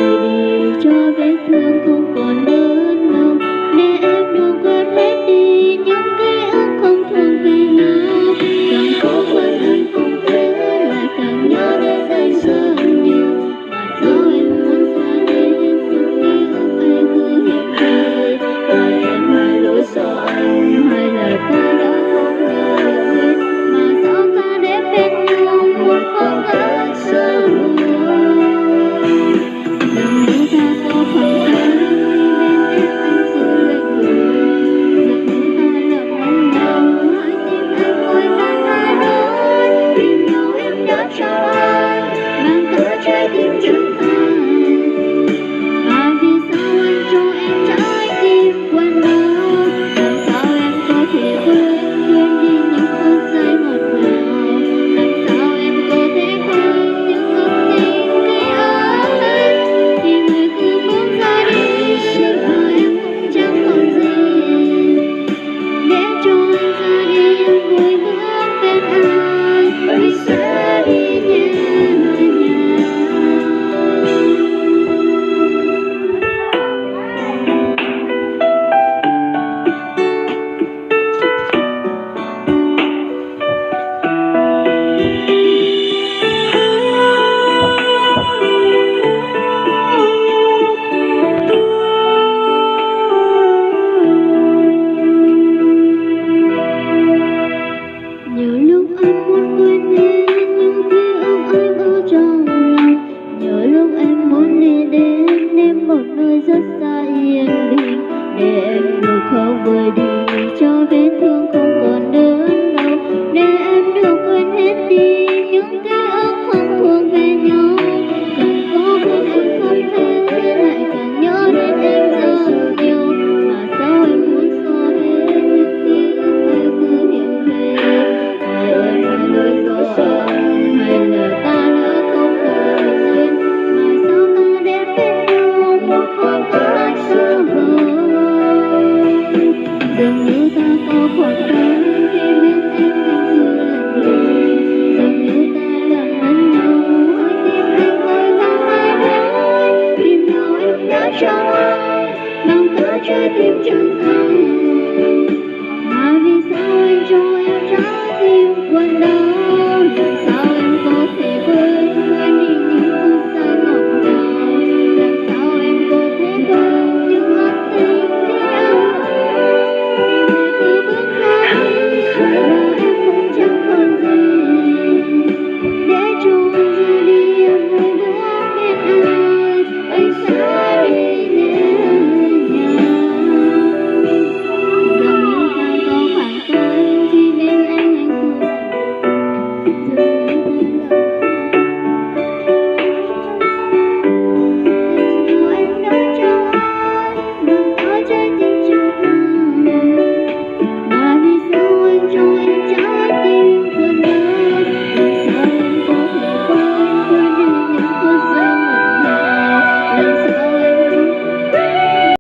vơi đi cho vết thương không còn đớn đau, để em được quên hết đi những ký ức không thuộc về nhau. Càng cố quên anh không thể, lại càng nhớ đến anh rất nhiều. Mà sao em muốn xa đi những ký ức ấy cứ hiện về? Và em hai lối xa anh, hay là ta đã không lời quên? Mà sao ta để bên nhau một khoảng cách xa vời? Dường như ta có khoảng cách khi bên em anh cứ lạnh lùng. Dường như ta lặng nhau, hai tim em vội vã thay đổi. Tìm đâu em đã cho anh mang cớ trái tim chân thành. Và vì sao anh cho em trái tim quên đâu? Làm sao em có thể quên đi những phút giây ngọt ngào? Làm sao em có thể quên những ước tình khi ấy? Khi người cứ bước ra đi, trước giờ em cũng chẳng còn gì để cho anh ra đi em vội bước bên anh sẽ đi nhẹ nhàng. Nhiều lúc anh muốn quên đi những ký ức anh âu trong lòng. Nhiều lúc em muốn đi đến một nơi rất xa yên bình, để em được khóc vơi đi cho vết thương không còn đớn đau, để em được quên hết đi những ký ức không thuộc về nhau. Càng cố quên anh không thể, lại càng nhớ đến anh rất nhiều. Mà sao em muốn xóa hết những ký ức ấy cứ hiện về? Hay em hai lối xa, hay là ta đã không lời duyên? Mà sao ta để bên nhau một khoảng cách xa vời? Dường như ta có khoảng cách khi bên em anh cứ lạnh lùng. Dường như ta lặng lẫn nhau, hai tim anh vội vã thay đổi. Tìm đâu em đã cho anh mang cớ trái tim chân thành. Mà vì sao anh cho em trái tim quên đâu?